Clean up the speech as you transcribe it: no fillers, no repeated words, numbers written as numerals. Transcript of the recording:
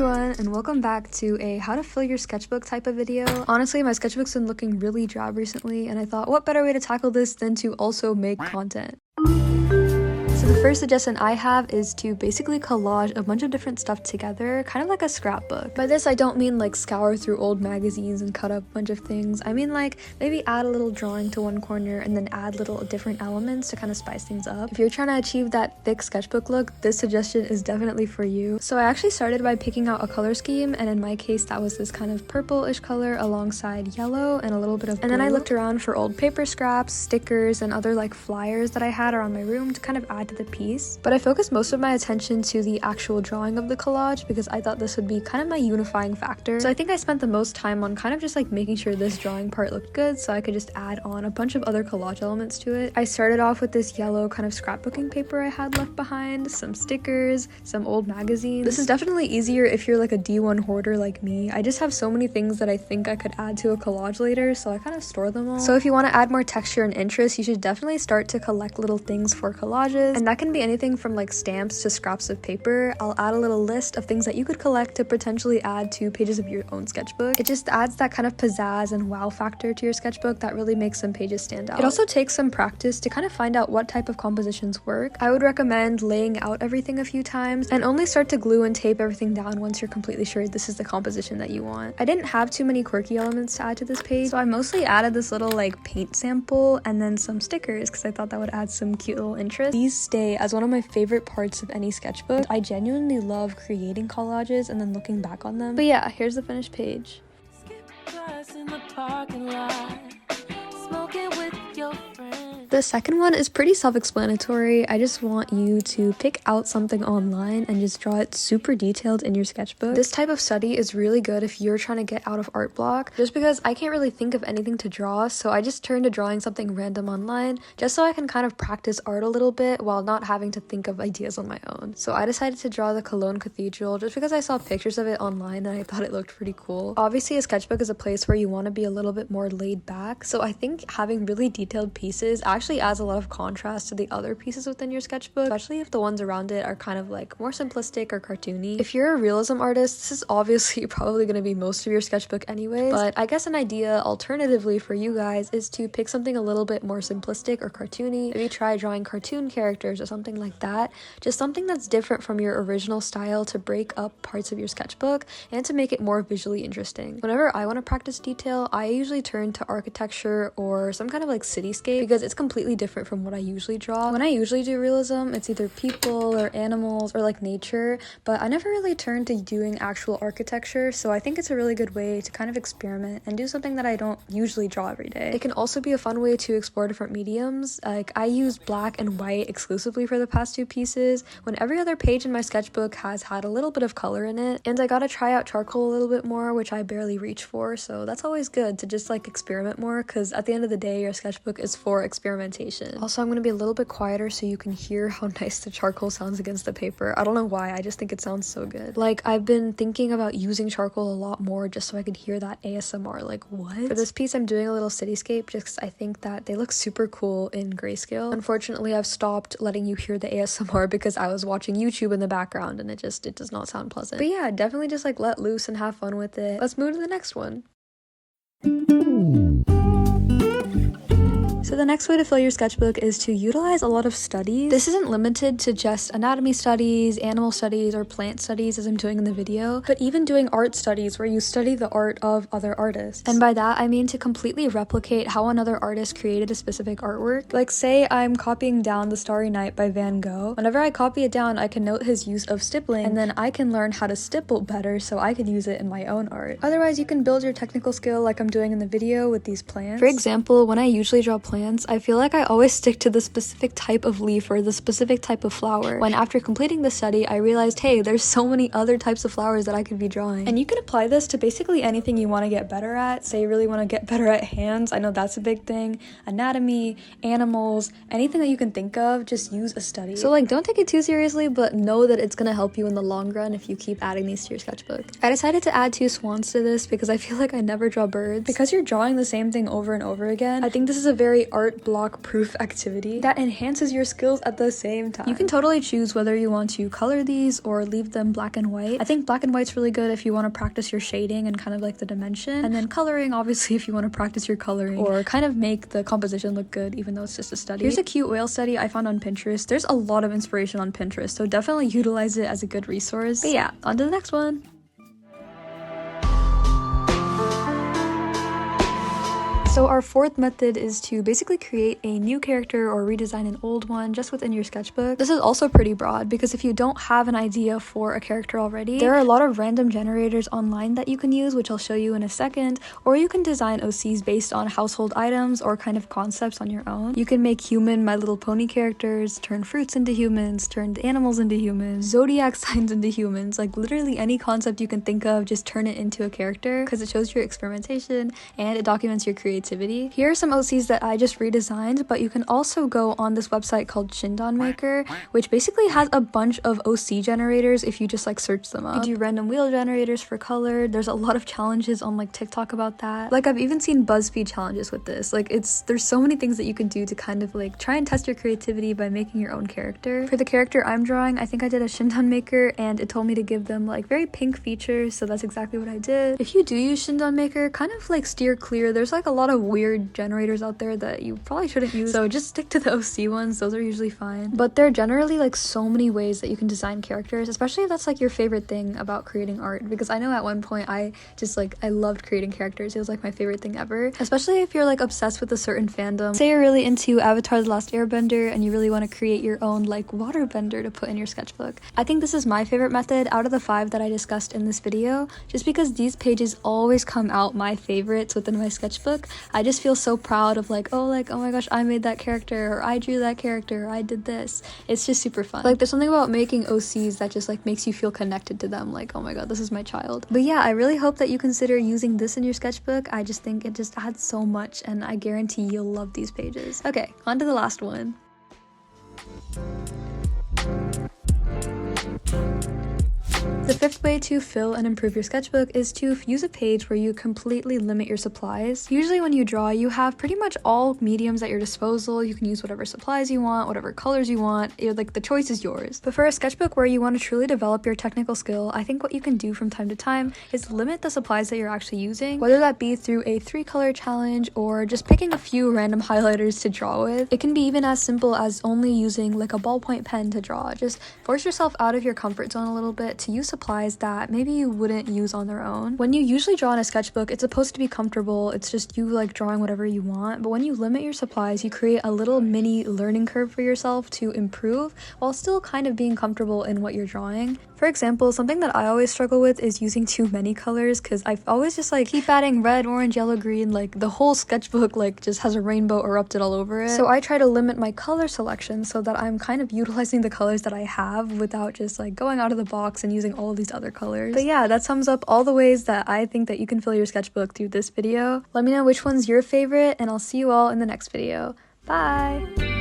everyone, and welcome back to a how to fill your sketchbook type of video. Honestly, my sketchbook's been looking really drab recently, and I thought what better way to tackle this than to also make content. So the first suggestion I have is to basically collage a bunch of different stuff together, kind of like a scrapbook. By this I don't mean like scour through old magazines and cut up a bunch of things. I mean like maybe add a little drawing to one corner and then add little different elements to kind of spice things up. If you're trying to achieve that thick sketchbook look, this suggestion is definitely for you. So I actually started by picking out a color scheme, and in my case that was this kind of purple-ish color alongside yellow and a little bit of blue. And then I looked around for old paper scraps, stickers, and other like flyers that I had around my room to kind of add to the piece. But I focused most of my attention to the actual drawing of the collage because I thought this would be kind of my unifying factor. So I think I spent the most time on kind of just like making sure this drawing part looked good so I could just add on a bunch of other collage elements to it. I started off with this yellow kind of scrapbooking paper I had left behind, some stickers, some old magazines. This is definitely easier if you're like a D1 hoarder like me. I just have so many things that I think I could add to a collage later, so I kind of store them all. So if you want to add more texture and interest, you should definitely start to collect little things for collages, and that can be anything from like stamps to scraps of paper. I'll add a little list of things that you could collect to potentially add to pages of your own sketchbook. It just adds that kind of pizzazz and wow factor to your sketchbook that really makes some pages stand out. It also takes some practice to kind of find out what type of compositions work. I would recommend laying out everything a few times and only start to glue and tape everything down once you're completely sure this is the composition that you want. I didn't have too many quirky elements to add to this page, so I mostly added this little like paint sample and then some stickers because I thought that would add some cute little interest. These stay as one of my favorite parts of any sketchbook. I genuinely love creating collages and then looking back on them. But yeah, here's the finished page. The second one is pretty self-explanatory. I just want you to pick out something online and just draw it super detailed in your sketchbook. This type of study is really good if you're trying to get out of art block, just because I can't really think of anything to draw, so I just turned to drawing something random online just so I can kind of practice art a little bit while not having to think of ideas on my own. So I decided to draw the Cologne Cathedral just because I saw pictures of it online and I thought it looked pretty cool. Obviously, a sketchbook is a place where you want to be a little bit more laid back, so I think having really detailed pieces actually adds a lot of contrast to the other pieces within your sketchbook, especially if the ones around it are kind of like more simplistic or cartoony. If you're a realism artist, this is obviously probably going to be most of your sketchbook anyways, but I guess an idea alternatively for you guys is to pick something a little bit more simplistic or cartoony. Maybe try drawing cartoon characters or something like that, just something that's different from your original style to break up parts of your sketchbook and to make it more visually interesting. Whenever I want to practice detail, I usually turn to architecture or some kind of like cityscape because it's completely different from what I usually draw. When I usually do realism, it's either people or animals or like nature, but I never really turn to doing actual architecture, so I think it's a really good way to kind of experiment and do something that I don't usually draw every day. It can also be a fun way to explore different mediums. Like I use black and white exclusively for the past two pieces when every other page in my sketchbook has had a little bit of color in it, and I gotta try out charcoal a little bit more, which I barely reach for, so that's always good to just like experiment more, because at the end of the day your sketchbook is for experimentation. Also, I'm going to be a little bit quieter so you can hear how nice the charcoal sounds against the paper. I don't know why, I just think it sounds so good. Like, I've been thinking about using charcoal a lot more just so I could hear that ASMR. Like, what? For this piece, I'm doing a little cityscape just because I think that they look super cool in grayscale. Unfortunately, I've stopped letting you hear the ASMR because I was watching YouTube in the background and it does not sound pleasant. But yeah, definitely just like let loose and have fun with it. Let's move to the next one. So the next way to fill your sketchbook is to utilize a lot of studies. This isn't limited to just anatomy studies, animal studies, or plant studies as I'm doing in the video, but even doing art studies where you study the art of other artists. And by that, I mean to completely replicate how another artist created a specific artwork. Like say I'm copying down The Starry Night by Van Gogh. Whenever I copy it down, I can note his use of stippling, and then I can learn how to stipple better so I can use it in my own art. Otherwise, you can build your technical skill like I'm doing in the video with these plants. For example, when I usually draw plants, I feel like I always stick to the specific type of leaf or the specific type of flower, when after completing the study I realized, hey, there's so many other types of flowers that I could be drawing. And you can apply this to basically anything you want to get better at. Say you really want to get better at hands, I know that's a big thing, anatomy, animals, anything that you can think of, just use a study. So like don't take it too seriously, but know that it's gonna help you in the long run if you keep adding these to your sketchbook. I decided to add 2 swans to this because I feel like I never draw birds. Because you're drawing the same thing over and over again, I think this is a very a art block proof activity that enhances your skills at the same time. You can totally choose whether you want to color these or leave them black and white. I think black and white's really good if you want to practice your shading and kind of like the dimension, and then coloring obviously if you want to practice your coloring or kind of make the composition look good even though it's just a study. Here's a cute whale study I found on Pinterest. There's a lot of inspiration on Pinterest, so definitely utilize it as a good resource. But yeah, on to the next one. So our fourth method is to basically create a new character or redesign an old one just within your sketchbook. This is also pretty broad because if you don't have an idea for a character already, there are a lot of random generators online that you can use, which I'll show you in a second, or you can design OCs based on household items or kind of concepts on your own. You can make human My Little Pony characters, turn fruits into humans, turn animals into humans, zodiac signs into humans, like literally any concept you can think of, just turn it into a character because it shows your experimentation and it documents your creativity. Here are some OCs that I just redesigned, but you can also go on this website called Shindan Maker, which basically has a bunch of OC generators if you just like search them up. You do random wheel generators for color. There's a lot of challenges on like TikTok about that. Like I've even seen BuzzFeed challenges with this. Like there's so many things that you can do to kind of like try and test your creativity by making your own character. For the character I'm drawing, I think I did a Shindan Maker and it told me to give them like very pink features, so that's exactly what I did. If you do use Shindan Maker, kind of like steer clear. There's like a lot of weird generators out there that you probably shouldn't use, so just stick to the OC ones. Those are usually fine, but there are generally like so many ways that you can design characters, especially if that's like your favorite thing about creating art, because I know at one point I loved creating characters. It was like my favorite thing ever, especially if you're like obsessed with a certain fandom. Say you're really into Avatar: The Last Airbender and you really want to create your own like waterbender to put in your sketchbook. I think this is my favorite method out of the 5 that I discussed in this video, just because these pages always come out my favorites within my sketchbook. I just feel so proud of like, oh my gosh, I made that character, or I drew that character, or I did this. It's just super fun. Like there's something about making OCs that just like makes you feel connected to them, like, oh my god, this is my child. But yeah, I really hope that you consider using this in your sketchbook. I just think it just adds so much, and I guarantee you'll love these pages. Okay, on to the last one. The 5th way to fill and improve your sketchbook is to use a page where you completely limit your supplies. Usually when you draw, you have pretty much all mediums at your disposal. You can use whatever supplies you want, whatever colors you want. The choice is yours. But for a sketchbook where you want to truly develop your technical skill, I think what you can do from time to time is limit the supplies that you're actually using, whether that be through a 3-color challenge or just picking a few random highlighters to draw with. It can be even as simple as only using like a ballpoint pen to draw. Just force yourself out of your comfort zone a little bit to use supplies that maybe you wouldn't use on their own. When you usually draw in a sketchbook, it's supposed to be comfortable. It's just you like drawing whatever you want. But when you limit your supplies, you create a little mini learning curve for yourself to improve while still kind of being comfortable in what you're drawing. For example, something that I always struggle with is using too many colors, because I always just like keep adding red, orange, yellow, green, like the whole sketchbook like just has a rainbow erupted all over it. So I try to limit my color selection so that I'm kind of utilizing the colors that I have without just like going out of the box and using all of these other colors. But yeah, that sums up all the ways that I think that you can fill your sketchbook through this video. Let me know which one's your favorite, and I'll see you all in the next video. Bye!